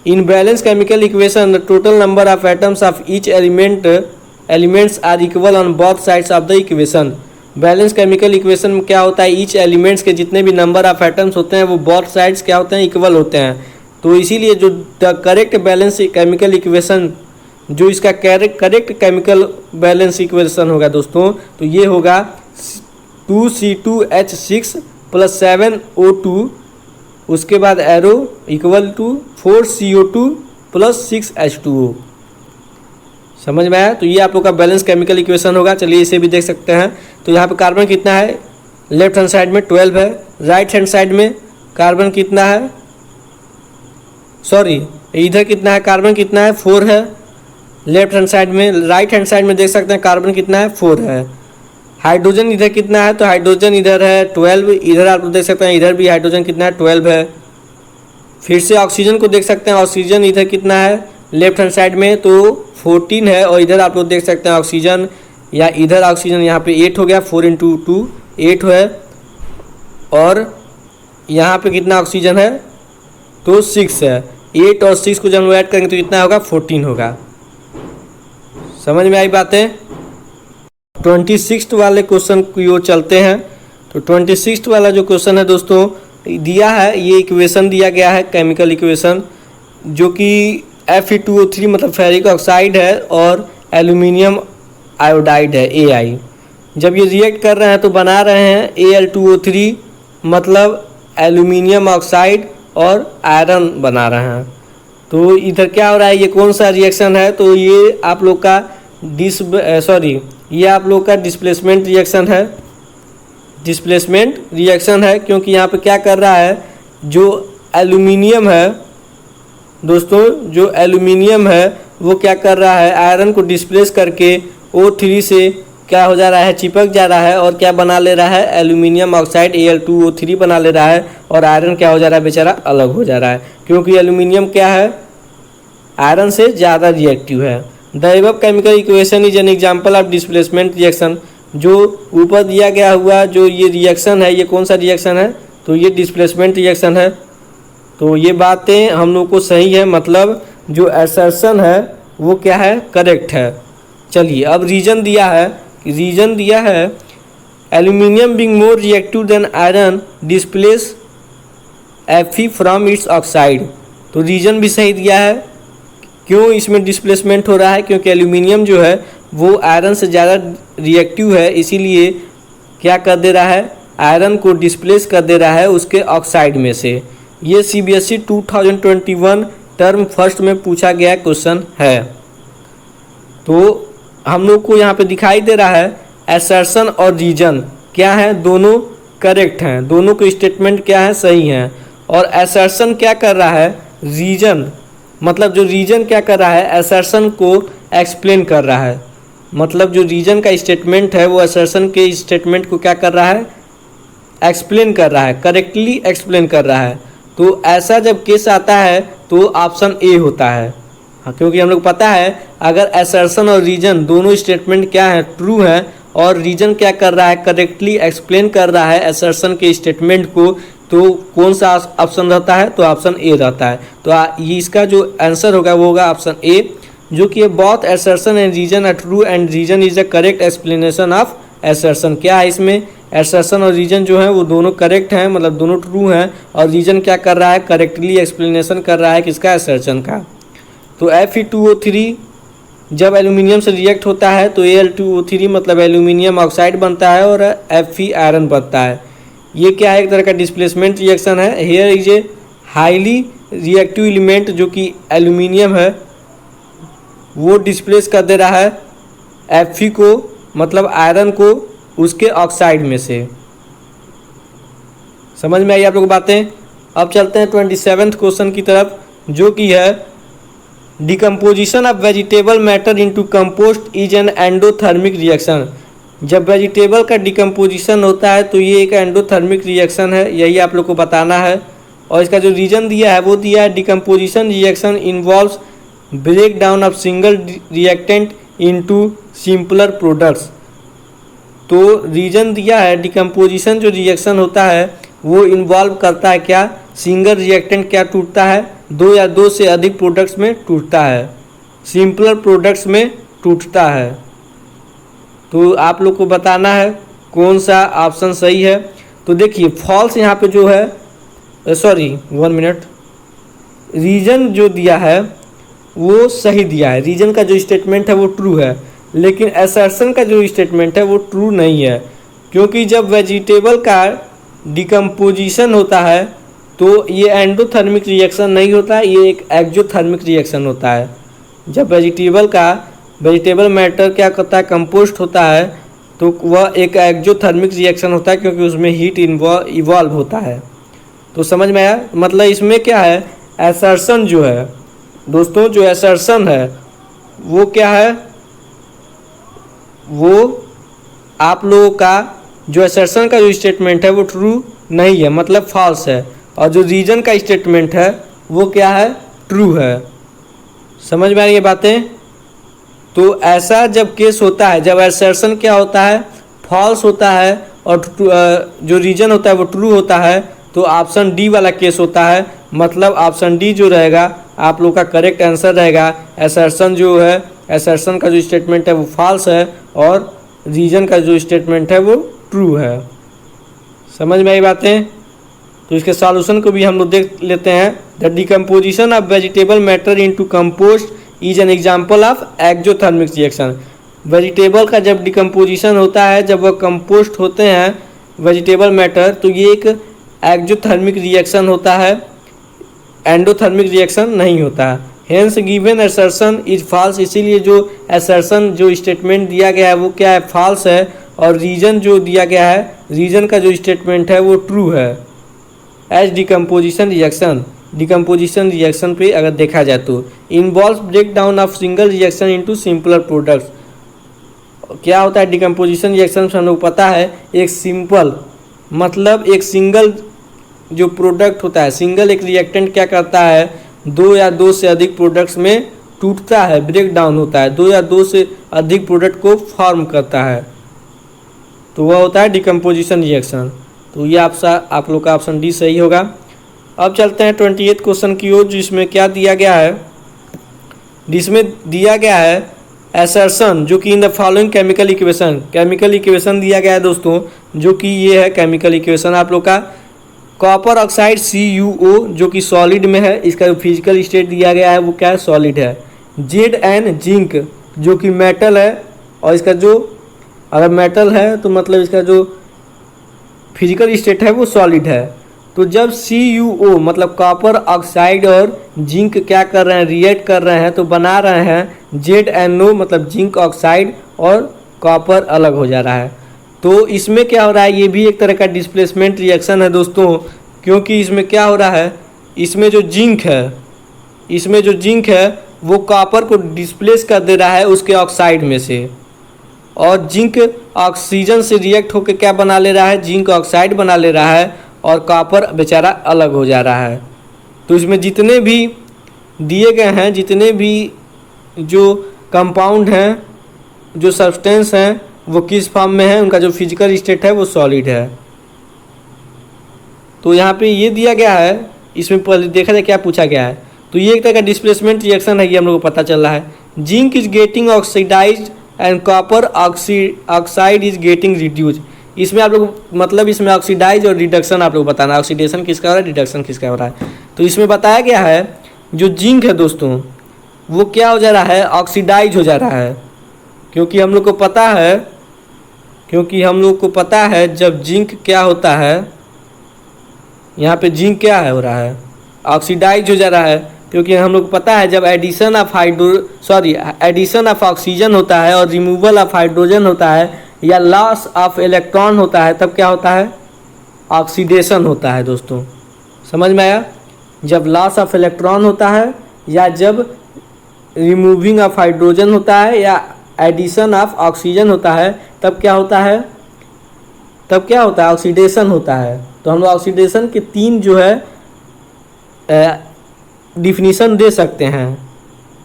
In balance chemical equation the total number of atoms of each elements are equal on both sides of the equation. Balance chemical equation में क्या होता है, ईच एलिमेंट्स के जितने भी नंबर ऑफ एटम्स होते हैं वो बोथ साइड्स क्या होते हैं, इक्वल होते हैं। तो इसीलिए जो the correct balance chemical equation, जो इसका करेक्ट केमिकल बैलेंस इक्वेशन होगा दोस्तों, तो ये होगा 2C2H6 + 7O2, उसके बाद arrow equal to 4CO2 + 6H2O। समझ में आया? तो ये आप लोग का बैलेंस केमिकल इक्वेशन होगा। चलिए इसे भी देख सकते हैं। तो यहाँ पे कार्बन कितना है, लेफ्ट हैंड साइड में 12 है, राइट हैंड साइड में कार्बन कितना है, सॉरी इधर कितना है, कार्बन कितना है, 4 है लेफ्ट हैंड साइड में। राइट हैंड साइड में देख सकते हैं कार्बन कितना है, 4 है। हाइड्रोजन इधर कितना है, तो हाइड्रोजन इधर है 12, इधर आप देख सकते हैं इधर भी हाइड्रोजन कितना है, 12 है। फिर से ऑक्सीजन को देख सकते हैं, ऑक्सीजन इधर कितना है लेफ्ट हैंड साइड में, तो 14 है, और इधर आप लोग देख सकते हैं ऑक्सीजन, या इधर ऑक्सीजन यहाँ पे 8 हो गया, 4 × 2 8 है, और यहाँ पे कितना ऑक्सीजन है, तो 6 है। 8 और 6 को जब हम ऐड करेंगे तो कितना होगा, 14 होगा। समझ में आई बातें? 26 वाले क्वेश्चन की ओर चलते हैं। तो 26 वाला जो क्वेश्चन है दोस्तों, दिया है, ये इक्वेशन दिया गया है केमिकल इक्वेशन, जो कि Fe2O3 मतलब फेरिक ऑक्साइड है और एल्यूमिनियम आयोडाइड है Ai। जब ये रिएक्ट कर रहे हैं तो बना रहे हैं Al2O3 मतलब एल्यूमिनियम ऑक्साइड और आयरन बना रहे हैं। तो इधर क्या हो रहा है, ये कौन सा रिएक्शन है, तो ये आप लोग का ये आप लोग का डिस्प्लेसमेंट रिएक्शन है, डिस्प्लेसमेंट रिएक्शन है, क्योंकि यहाँ पे क्या कर रहा है, जो एल्यूमिनियम है दोस्तों, जो एल्यूमिनियम है वो क्या कर रहा है, आयरन को डिस्प्लेस करके O3 से क्या हो जा रहा है, चिपक जा रहा है, और क्या बना ले रहा है, एल्यूमिनियम ऑक्साइड Al2O3 बना ले रहा है, और आयरन क्या हो जा रहा है, बेचारा अलग हो जा रहा है, क्योंकि एल्यूमिनियम क्या है, आयरन से ज़्यादा रिएक्टिव है। The above chemical equation is an example of displacement reaction. जो ऊपर दिया गया हुआ जो ये रिएक्शन है, ये कौन सा रिएक्शन है, तो ये डिस्प्लेसमेंट रिएक्शन है। तो ये बातें हम लोग को सही है, मतलब जो असर्शन है वो क्या है, करेक्ट है। चलिए अब रीजन दिया है, aluminium being more reactive than iron displace Fe from its oxide. तो रीजन भी सही दिया है, क्यों इसमें डिस्प्लेसमेंट हो रहा है, क्योंकि एल्यूमिनियम जो है वो आयरन से ज़्यादा रिएक्टिव है, इसीलिए क्या कर दे रहा है, आयरन को डिस्प्लेस कर दे रहा है उसके ऑक्साइड में से। ये CBSE 2021 टर्म फर्स्ट में पूछा गया क्वेश्चन है। तो हम लोग को यहाँ पे दिखाई दे रहा है असर्शन और रीजन क्या है, दोनों करेक्ट हैं, दोनों के स्टेटमेंट क्या है, सही हैं। और असर्शन क्या कर रहा है, रीजन मतलब जो रीजन क्या कर रहा है, असर्शन को एक्सप्लेन कर रहा है, मतलब जो रीजन का स्टेटमेंट है वो असर्शन के स्टेटमेंट को क्या कर रहा है, एक्सप्लेन कर रहा है, करेक्टली एक्सप्लेन कर रहा है। तो ऐसा जब केस आता है तो ऑप्शन ए होता है, क्योंकि हम लोग पता है अगर असर्शन और रीजन दोनों स्टेटमेंट क्या है, ट्रू है, और रीजन क्या कर रहा है, करेक्टली एक्सप्लेन कर रहा है असर्शन के स्टेटमेंट को, तो कौन सा ऑप्शन रहता है, तो ऑप्शन ए रहता है। तो ये इसका जो आंसर होगा वो होगा ऑप्शन ए, जो कि both assertion and reason are true and reason is the correct explanation of assertion. क्या है इसमें, असर्शन और रीजन जो है वो दोनों करेक्ट हैं, मतलब दोनों ट्रू हैं, और रीजन क्या कर रहा है, करेक्टली एक्सप्लेनेशन कर रहा है किसका, असर्शन का। तो Fe2O3 जब एल्यूमिनियम से रिएक्ट होता है तो Al2O3 मतलब एल्यूमिनियम ऑक्साइड बनता है और Fe आयरन बनता है। ये क्या है, एक तरह का डिस्प्लेसमेंट रिएक्शन है। Here is a highly reactive element, जो कि एल्यूमिनियम है वो डिस्प्लेस कर दे रहा है Fe को मतलब आयरन को उसके ऑक्साइड में से। समझ में आई आप लोग को बातें। अब चलते हैं 27th क्वेश्चन की तरफ, जो कि है decomposition of vegetable matter into compost is an endothermic reaction. जब वेजिटेबल का डिकम्पोजिशन होता है तो ये एक एंडोथर्मिक रिएक्शन है, यही आप लोग को बताना है। और इसका जो रीजन दिया है वो दिया है decomposition reaction involves break down of single reactant into simpler products. तो रीजन दिया है डिकम्पोजिशन जो रिएक्शन होता है वो इन्वॉल्व करता है क्या, सिंगल रिएक्टेंट क्या टूटता है, दो या दो से अधिक प्रोडक्ट्स में टूटता है, सिंपलर प्रोडक्ट्स में टूटता है। तो आप लोग को बताना है कौन सा ऑप्शन सही है। तो देखिए फॉल्स यहाँ पे जो है, सॉरी 1 मिनट, रीजन जो दिया है वो सही दिया है, रीजन का जो स्टेटमेंट है वो ट्रू है, लेकिन असर्शन का जो स्टेटमेंट है वो ट्रू नहीं है। क्योंकि जब वेजिटेबल का डिकम्पोजिशन होता है तो ये एंडोथर्मिक रिएक्शन नहीं होता है, ये एक एक्जोथर्मिक रिएक्शन होता है। जब वेजिटेबल मैटर क्या करता है, कंपोस्ट होता है, तो वह एक एक्जोथर्मिक रिएक्शन होता है क्योंकि उसमें हीट इवॉल्व होता है। तो समझ में आया, मतलब इसमें क्या है, असर्शन जो है दोस्तों, जो असर्शन है वो क्या है, वो आप लोगों का जो असर्शन का जो स्टेटमेंट है वो ट्रू नहीं है, मतलब फॉल्स है। और जो रीजन का स्टेटमेंट है वो क्या है, ट्रू है। समझ में आ रही है बातें। तो ऐसा जब केस होता है, जब असर्शन क्या होता है, फॉल्स होता है, और जो रीजन होता है वो ट्रू होता है, तो ऑप्शन डी वाला केस होता है। मतलब ऑप्शन डी जो रहेगा आप लोग का करेक्ट आंसर रहेगा। असर्शन जो है, असर्शन का जो स्टेटमेंट है वो फॉल्स है और रीजन का जो स्टेटमेंट है वो ट्रू है। समझ में आई बातें। तो इसके सॉल्यूशन को भी हम लोग देख लेते हैं। The decomposition of vegetable matter into compost is an example of exothermic reaction. Vegetable का जब डिकम्पोजिशन होता है, जब वह कंपोस्ट होते हैं वेजिटेबल मैटर, तो ये एक एक्जोथर्मिक रिएक्शन होता है, एंडोथर्मिक रिएक्शन नहीं होता। Hence given assertion is false, इसीलिए जो असर्शन जो स्टेटमेंट दिया गया है वो क्या है, फॉल्स है। और रीजन जो दिया गया है, रीजन का जो स्टेटमेंट है वो ट्रू है। एज डिकम्पोजिशन रिएक्शन पे अगर देखा जाए तो involve break down of single reaction into simpler products. क्या होता है डिकम्पोजिशन रिएक्शन से हम लोग पता है, एक सिंपल मतलब एक सिंगल जो प्रोडक्ट होता है, सिंगल एक रिएक्टेंट क्या करता है, दो या दो से अधिक प्रोडक्ट्स में टूटता है, ब्रेक डाउन होता है, दो या दो से अधिक प्रोडक्ट को फॉर्म करता है, तो वह होता है डिकम्पोजिशन रिएक्शन। तो ये आप लोग का ऑप्शन डी सही होगा। अब चलते हैं 28 क्वेश्चन की ओर, जिसमें क्या दिया गया है, जिसमें दिया गया है असर्शन जो कि in the following chemical equation दिया गया है दोस्तों, जो कि ये है केमिकल इक्वेशन आप लोग का। कॉपर ऑक्साइड CuO जो कि सॉलिड में है, इसका जो फिजिकल स्टेट दिया गया है वो क्या है, सॉलिड है। Zn जिंक जो कि मेटल है, और इसका जो अगर मेटल है तो मतलब इसका जो फिजिकल स्टेट है वो सॉलिड है। तो जब CuO मतलब कॉपर ऑक्साइड और जिंक क्या कर रहे हैं, रिएक्ट कर रहे हैं, तो बना रहे हैं ZnO मतलब जिंक ऑक्साइड, और कॉपर अलग हो जा रहा है। तो इसमें क्या हो रहा है, ये भी एक तरह का डिस्प्लेसमेंट रिएक्शन है दोस्तों, क्योंकि इसमें क्या हो रहा है, इसमें जो जिंक है वो कॉपर को डिस्प्लेस कर दे रहा है उसके ऑक्साइड में से, और जिंक ऑक्सीजन से रिएक्ट होकर क्या बना ले रहा है, जिंक ऑक्साइड बना ले रहा है, और कॉपर बेचारा अलग हो जा रहा है। तो इसमें जितने भी दिए गए हैं, जितने भी जो कंपाउंड हैं, जो सब्सटेंस हैं, वो किस फॉर्म में है, उनका जो फिजिकल स्टेट है वो सॉलिड है। तो यहाँ पे ये दिया गया है, इसमें पहले देखा जाए क्या पूछा गया है। तो ये एक तरह का डिस्प्लेसमेंट रिएक्शन है, ये हम लोग को पता चल रहा है। Zinc is getting oxidised and copper oxide is getting reduce. इसमें आप लोग मतलब इसमें ऑक्सीडाइज और रिडक्शन आप लोग बताना, ऑक्सीडेशन किसका हो रहा है, रिडक्शन किसका हो रहा है। तो इसमें बताया गया है जो जिंक है दोस्तों वो क्या हो जा रहा है, ऑक्सीडाइज हो जा रहा है, क्योंकि हम लोग को पता है जब जिंक क्या होता है, यहाँ पे जिंक क्या है हो रहा है, ऑक्सीडाइज हो जा रहा है, क्योंकि हम लोग को पता है जब एडिशन ऑफ ऑक्सीजन होता है और रिमूवल ऑफ हाइड्रोजन होता है, या लॉस ऑफ इलेक्ट्रॉन होता है, तब क्या होता है, ऑक्सीडेशन होता है दोस्तों। समझ में आया? जब लॉस ऑफ इलेक्ट्रॉन होता है या जब रिमूविंग ऑफ हाइड्रोजन होता है या एडिशन ऑफ ऑक्सीजन होता है, तब क्या होता है? ऑक्सीडेशन होता है। तो हम लोग ऑक्सीडेशन के 3 जो है डिफिनीशन दे सकते हैं।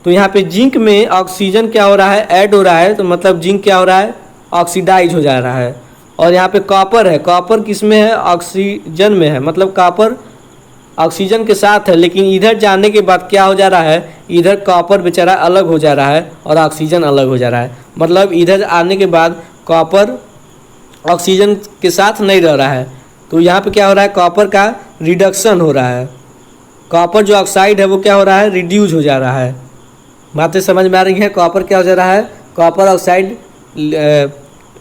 तो यहाँ पे जिंक में ऑक्सीजन क्या हो रहा है? ऐड हो रहा है, तो मतलब जिंक क्या हो रहा है? ऑक्सीडाइज हो जा रहा है। और यहाँ पे कॉपर है, कॉपर किस में है? ऑक्सीजन में है, मतलब कॉपर ऑक्सीजन के साथ है, लेकिन इधर जाने के बाद क्या हो जा रहा है? इधर कॉपर बेचारा अलग हो जा रहा है और ऑक्सीजन अलग हो जा रहा है। मतलब इधर आने के बाद कॉपर ऑक्सीजन के साथ नहीं रह रहा है। तो यहाँ पे क्या हो रहा है? कॉपर का रिडक्शन हो रहा है। कॉपर जो ऑक्साइड है वो क्या हो रहा है? रिड्यूस हो जा रहा है। बातें समझ में आ रही हैं? कॉपर क्या हो जा रहा है? कॉपर ऑक्साइड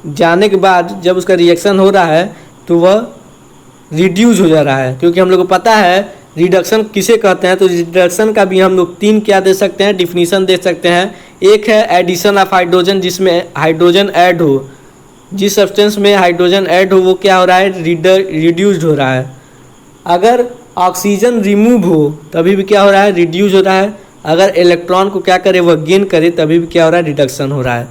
जाने के बाद जब उसका रिएक्शन हो रहा है तो वह रिड्यूस हो जा रहा है, क्योंकि हम लोग को पता है रिडक्शन किसे कहते हैं। तो रिडक्शन का भी हम लोग 3 क्या दे सकते हैं? डिफिनीशन दे सकते हैं। एक है एडिशन ऑफ हाइड्रोजन, जिसमें हाइड्रोजन ऐड हो। जिस सब्सटेंस में हाइड्रोजन ऐड हो वो क्या हो रहा है? रिड्यूस्ड हो रहा है। अगर ऑक्सीजन रिमूव हो तभी भी क्या हो रहा है? रिड्यूस हो रहा है। अगर इलेक्ट्रॉन को क्या करे? वह गेन करे, तभी भी क्या हो रहा है? रिडक्शन हो रहा है।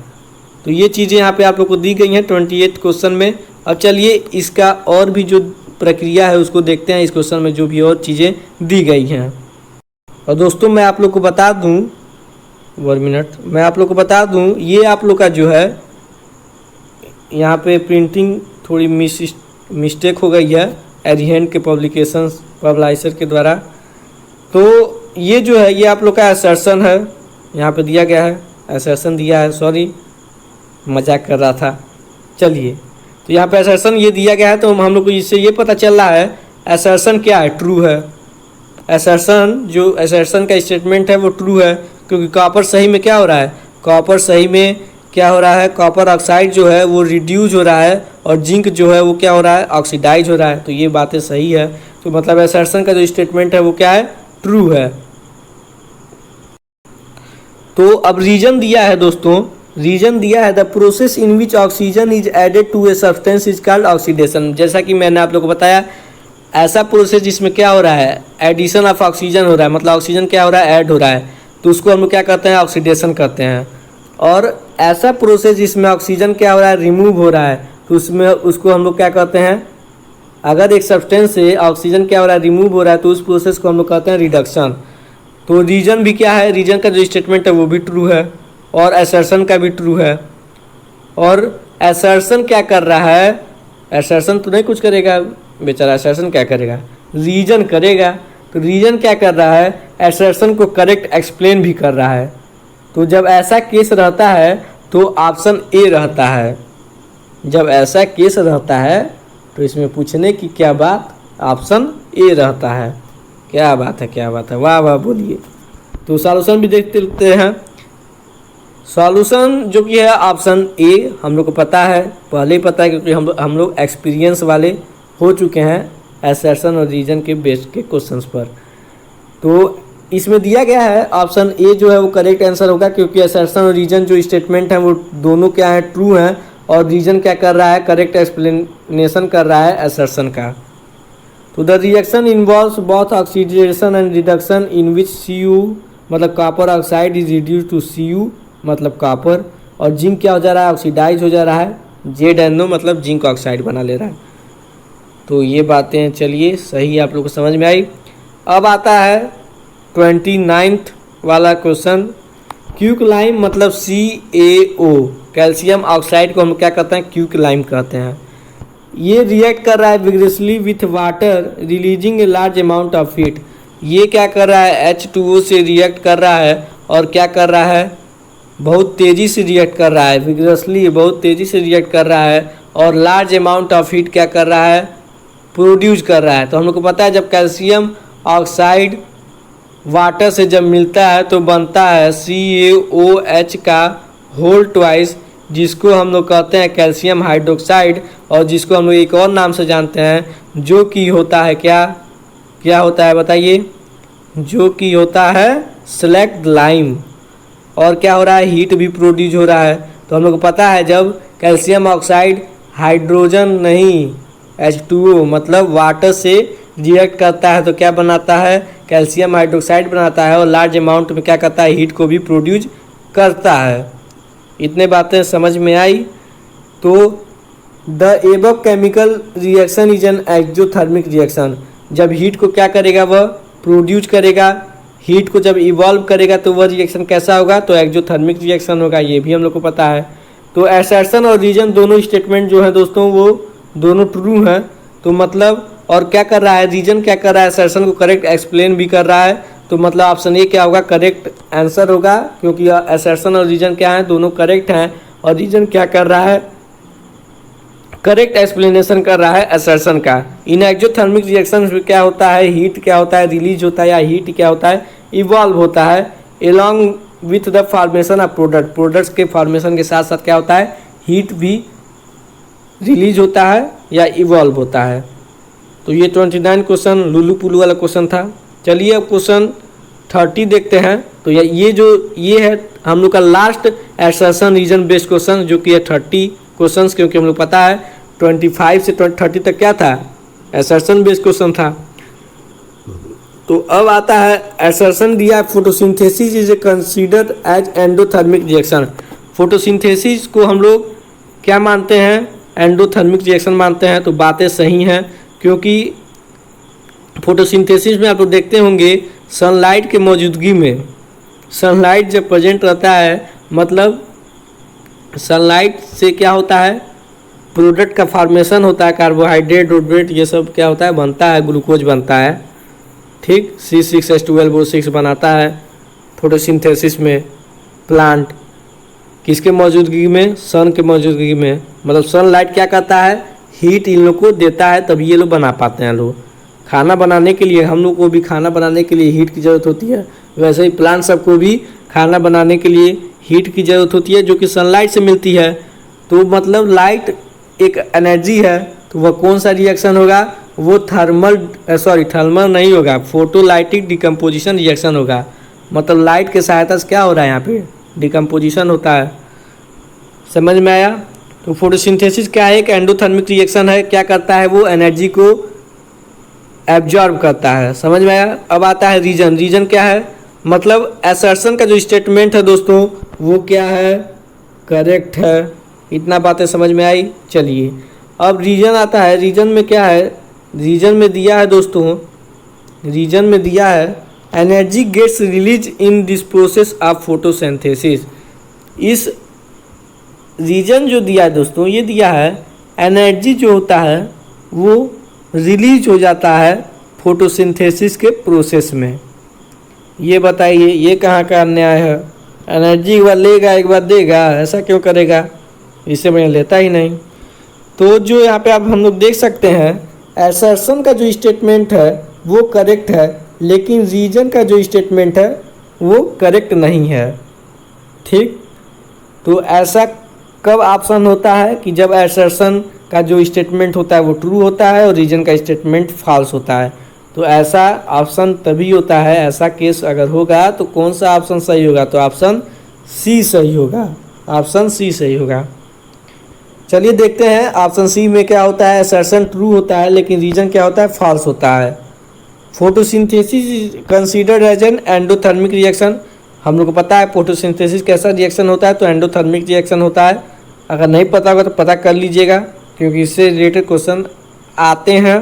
तो ये चीज़ें यहाँ पे आप लोग को दी गई हैं 28 क्वेश्चन में। अब चलिए इसका और भी जो प्रक्रिया है उसको देखते हैं, इस क्वेश्चन में जो भी और चीज़ें दी गई हैं। और दोस्तों मैं आप लोग को बता दूं, 1 मिनट, मैं आप लोग को बता दूं, ये आप लोग का जो है यहाँ पे प्रिंटिंग थोड़ी मिस्टेक हो गई है एरिहेंट के पब्लिशर के द्वारा। तो ये जो है ये आप लोग का असर्शन है, यहाँ पे दिया गया है, असर्शन दिया है, सॉरी मजाक कर रहा था। चलिए, तो यहाँ पे असर्शन ये दिया गया है, तो हम लोग को इससे ये पता चल रहा है असर्शन क्या है? ट्रू है। असर्शन का स्टेटमेंट है वो ट्रू है, क्योंकि कॉपर सही में क्या हो रहा है? कॉपर सही में क्या हो रहा है? कॉपर ऑक्साइड जो है वो रिड्यूस हो रहा है और जिंक जो है वो क्या हो रहा है? ऑक्सीडाइज हो रहा है। तो ये बातें सही है। तो मतलब असर्शन का जो स्टेटमेंट है वो क्या है? ट्रू है। तो अब रीजन दिया है दोस्तों, रीजन दिया है the process in which oxygen is added to a substance is called oxidation. जैसा कि मैंने आप लोग को बताया, ऐसा प्रोसेस जिसमें क्या हो रहा है? एडिशन ऑफ ऑक्सीजन हो रहा है, मतलब ऑक्सीजन क्या हो रहा है? ऐड हो रहा है, तो उसको हम लोग क्या कहते हैं? ऑक्सीडेशन कहते हैं। और ऐसा प्रोसेस जिसमें ऑक्सीजन क्या हो रहा है? रिमूव हो रहा है, तो उसको हम लोग क्या कहते हैं? अगर एक सब्सटेंस से ऑक्सीजन क्या हो रहा है? रिमूव हो रहा है, तो उस प्रोसेस को हम लोग कहते हैं रिडक्शन। तो रीजन भी क्या है? रीजन का जो स्टेटमेंट है वो भी ट्रू है और असर्शन का भी ट्रू है। और असर्शन क्या कर रहा है? असर्शन तो नहीं कुछ करेगा बेचारा, असर्शन क्या करेगा? रीजन करेगा। तो रीजन क्या कर रहा है? असर्शन को करेक्ट एक्सप्लेन भी कर रहा है। तो जब ऐसा केस रहता है तो ऑप्शन ए रहता है। जब ऐसा केस रहता है तो इसमें पूछने की क्या बात? ऑप्शन ए रहता है। क्या बात है, क्या बात है, वाह वाह बोलिए। तो सॉल्यूशन भी देखते हैं। सॉल्यूशन जो कि है ऑप्शन ए, हम लोग को पता है, पहले ही पता है, क्योंकि हम लोग एक्सपीरियंस वाले हो चुके हैं असर्शन और रीजन के बेस्ड के क्वेश्चंस पर। तो इसमें दिया गया है ऑप्शन ए जो है वो करेक्ट आंसर होगा, क्योंकि असर्शन और रीजन जो स्टेटमेंट है वो दोनों क्या है? ट्रू हैं। और रीजन क्या कर रहा है? करेक्ट एक्सप्लेनेशन कर रहा है असर्शन का। तो the reaction involves both oxidation and reduction in which Cu मतलब copper oxide is reduce to Cu मतलब कॉपर, और जिंक क्या हो जा रहा है? ऑक्सीडाइज हो जा रहा है। ZnO मतलब जिंक ऑक्साइड बना ले रहा है। तो ये बातें चलिए सही आप लोग को समझ में आई। अब आता है 29th वाला क्वेश्चन। क्यूकलाइम मतलब CaO, कैल्शियम ऑक्साइड को हम क्या कहते हैं? क्यूकलाइम कहते हैं। ये रिएक्ट कर रहा है विग्रेसली with water releasing a large amount of heat. ये क्या कर रहा है? H2O से रिएक्ट कर रहा है और क्या कर रहा है? बहुत तेज़ी से रिएक्ट कर रहा है। विग्रेसली बहुत तेज़ी से रिएक्ट कर रहा है और लार्ज अमाउंट ऑफ हीट क्या कर रहा है? प्रोड्यूस कर रहा है। तो हम लोग को पता है जब कैल्शियम ऑक्साइड वाटर से जब मिलता है तो बनता है CaOH का होल ट्वाइस, जिसको हम लोग कहते हैं कैल्शियम हाइड्रोक्साइड, और जिसको हम लोग एक और नाम से जानते हैं जो कि होता है क्या होता है बताइए? जो कि होता है स्लैक्ड लाइम। और क्या हो रहा है? हीट भी प्रोड्यूस हो रहा है। तो हम लोग को पता है जब कैल्शियम ऑक्साइड हाइड्रोजन नहीं H2O, मतलब वाटर से रिएक्ट करता है तो क्या बनाता है, कैल्शियम हाइड्रोक्साइड बनाता है और लार्ज अमाउंट में क्या करता है, हीट को भी प्रोड्यूस करता है। इतने बातें समझ में आई। तो the above chemical reaction is an exothermic reaction. जब हीट को क्या करेगा, वह प्रोड्यूस करेगा, हीट को जब इवॉल्व करेगा तो वह रिएक्शन कैसा होगा, तो एक्सोथर्मिक रिएक्शन होगा। ये भी हम लोग को पता है। तो असर्शन और रीजन दोनों स्टेटमेंट जो है दोस्तों वो दोनों ट्रू हैं। तो मतलब और क्या कर रहा है, रीजन क्या कर रहा है, असर्शन को करेक्ट एक्सप्लेन भी कर रहा है। तो मतलब ऑप्शन ए क्या होगा, करेक्ट आंसर होगा, क्योंकि असर्शन और रीजन क्या है, दोनों करेक्ट हैं। और रीजन क्या कर रहा है, करेक्ट एक्सप्लेनेशन कर रहा है असर्शन का। इन एक्सोथर्मिक रिएक्शन में क्या होता है, हीट क्या होता है, रिलीज होता है, या हीट क्या होता है, इवॉल्व होता है along with the formation of product. Products के फॉर्मेशन के साथ साथ क्या होता है, हीट भी रिलीज होता है या इवॉल्व होता है। तो ये 29 क्वेश्चन लुलू पुलू वाला क्वेश्चन था। चलिए अब क्वेश्चन 30 देखते हैं। तो ये है हम लोग का last assertion reason based question, जो कि है 30 क्वेश्चन, क्योंकि हम लोग पता है 25 से 30 तक क्या था, असर्शन बेस्ड क्वेश्चन था। तो अब आता है असर्शन दिया, photosynthesis is considered as endothermic reaction. Photosynthesis को हम लोग क्या मानते हैं, एंडोथर्मिक रिएक्शन मानते हैं। तो बातें सही हैं, क्योंकि फोटोसिंथेसिस में आप लोग देखते होंगे सनलाइट के मौजूदगी में, सनलाइट जब प्रेजेंट रहता है, मतलब सनलाइट से क्या होता है, प्रोडक्ट का फॉर्मेशन होता है, कार्बोहाइड्रेट रोडवेट ये सब क्या होता है, बनता है, ग्लूकोज बनता है, ठीक, C6H12O6 बनाता है फोटोसिंथेसिस में प्लांट। किसके मौजूदगी में, सन के मौजूदगी में। मतलब सनलाइट क्या करता है, हीट इन लोग को देता है, तभी ये लोग बना पाते हैं। लोग खाना बनाने के लिए, हम लोग को भी खाना बनाने के लिए हीट की ज़रूरत होती है, वैसे ही प्लांट सबको भी खाना बनाने के लिए हीट की ज़रूरत होती है, जो कि सनलाइट से मिलती है। तो मतलब लाइट एक एनर्जी है, तो वह कौन सा रिएक्शन होगा, वो थर्मल नहीं होगा, फोटोलाइटिक डिकम्पोजिशन रिएक्शन होगा। मतलब लाइट के सहायता से क्या हो रहा है, यहाँ पे डिकम्पोजिशन होता है। समझ में आया। तो फोटोसिंथेसिस क्या है, एक एंडोथर्मिक रिएक्शन है। क्या करता है, वो एनर्जी को एब्जॉर्ब करता है। समझ में आया। अब आता है रीजन। रीजन क्या है, मतलब असर्शन का जो स्टेटमेंट है दोस्तों वो क्या है, करेक्ट है। इतना बातें समझ में आई। चलिए अब रीजन आता है। रीजन में क्या है, रीजन में दिया है दोस्तों, रीजन में दिया है energy gets release in this process of photosynthesis. इस रीजन जो दिया है दोस्तों, ये दिया है एनर्जी जो होता है वो रिलीज हो जाता है फोटोसिंथेसिस के प्रोसेस में। ये बताइए, ये कहाँ का अन्याय है, एनर्जी एक बार लेगा एक बार देगा, ऐसा क्यों करेगा, इससे मैं लेता ही नहीं। तो जो यहाँ पे आप हम लोग देख सकते हैं, असर्शन का जो स्टेटमेंट है वो करेक्ट है, लेकिन रीजन का जो स्टेटमेंट है वो करेक्ट नहीं है। ठीक, तो ऐसा कब ऑप्शन होता है कि जब असर्शन का जो स्टेटमेंट होता है वो ट्रू होता है और रीजन का स्टेटमेंट फॉल्स होता है। तो ऐसा ऑप्शन तभी होता है, ऐसा केस अगर होगा तो कौन सा ऑप्शन सही होगा, तो ऑप्शन सी सही होगा, ऑप्शन सी सही होगा। चलिए देखते हैं ऑप्शन सी में क्या होता है, असर्शन ट्रू होता है लेकिन रीजन क्या होता है, फॉल्स होता है। Photosynthesis considered as an endothermic reaction. हम लोग को पता है फोटोसिंथेसिस कैसा रिएक्शन होता है, तो एंडोथर्मिक रिएक्शन होता है। अगर नहीं पता होगा तो पता कर लीजिएगा, क्योंकि इससे रिलेटेड क्वेश्चन आते हैं।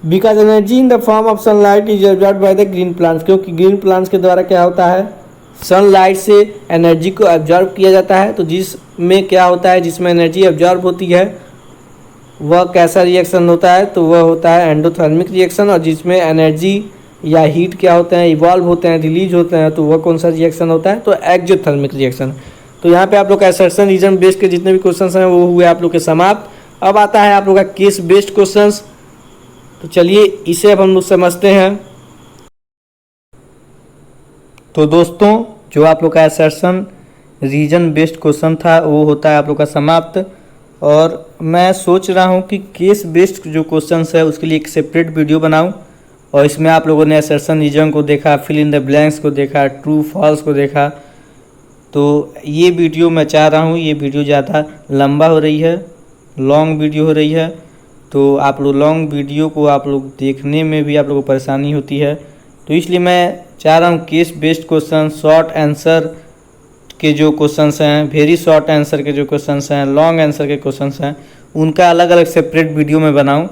Because energy in the form of sunlight is absorbed by the green plants, क्योंकि ग्रीन प्लांट्स के द्वारा क्या होता है, सनलाइट से एनर्जी को एब्जॉर्ब किया जाता है। तो जिसमें क्या होता है, जिसमें एनर्जी एब्जॉर्ब होती है वह कैसा रिएक्शन होता है, तो वह होता है एंडोथर्मिक रिएक्शन। और जिसमें एनर्जी या हीट क्या होते हैं, इवॉल्व होते हैं, रिलीज होते हैं, तो वह कौन सा रिएक्शन होता है, तो एक्सोथर्मिक रिएक्शन। तो यहाँ पे आप लोग का असर्शन रीजन बेस्ड के जितने भी क्वेश्चन हैं वो हुए आप लोग के समाप्त। अब आता है आप लोग का केस बेस्ड क्वेश्चन। तो चलिए इसे अब हम लोग समझते हैं। तो दोस्तों जो आप लोग का असर्शन रीजन बेस्ड क्वेश्चन था वो होता है आप लोग का समाप्त। और मैं सोच रहा हूँ कि केस बेस्ड जो क्वेश्चन है उसके लिए एक सेपरेट वीडियो बनाऊँ, और इसमें आप लोगों ने असर्शन रीजन को देखा, फिल इन द ब्लैंक्स को देखा, ट्रू फॉल्स को देखा। तो ये वीडियो मैं चाह रहा हूँ, ये वीडियो ज़्यादा लंबा हो रही है, लॉन्ग वीडियो हो रही है, तो आप लोग लॉन्ग वीडियो को आप लोग देखने में भी आप लोगों को परेशानी होती है। तो इसलिए मैं चाह रहा हूँ case based question, short answer के जो क्वेश्चंस हैं, वेरी शॉर्ट आंसर के जो क्वेश्चंस हैं, लॉन्ग आंसर के क्वेश्चंस हैं, उनका अलग अलग सेपरेट वीडियो में बनाऊं।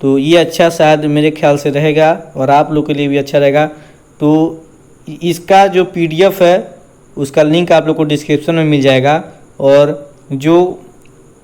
तो ये अच्छा शायद मेरे ख्याल से रहेगा और आप लोग के लिए भी अच्छा रहेगा। तो इसका जो PDF है उसका लिंक आप लोग को डिस्क्रिप्शन में मिल जाएगा, और जो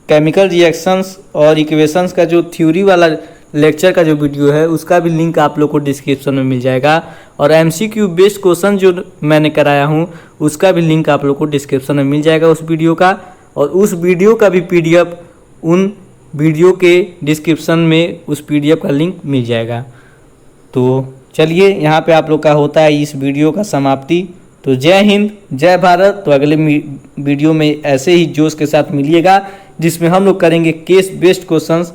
केमिकल रिएक्शंस और इक्वेशंस का जो थ्योरी वाला लेक्चर का जो वीडियो है उसका भी लिंक आप लोग को डिस्क्रिप्शन में मिल जाएगा, और MCQ बेस्ड क्वेश्चन जो मैंने कराया हूँ उसका भी लिंक आप लोग को डिस्क्रिप्शन में मिल जाएगा उस वीडियो का, और उस वीडियो का भी PDF उन वीडियो के डिस्क्रिप्शन में उस PDF का लिंक मिल जाएगा। तो चलिए यहाँ पे आप लोग का होता है इस वीडियो का समाप्ति। तो जय हिंद, जय भारत। तो अगले वीडियो में ऐसे ही जोश के साथ मिलिएगा जिसमें हम लोग करेंगे केस बेस्ड क्वेश्चंस।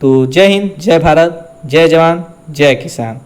तो जय हिंद, जय भारत, जय जवान, जय किसान।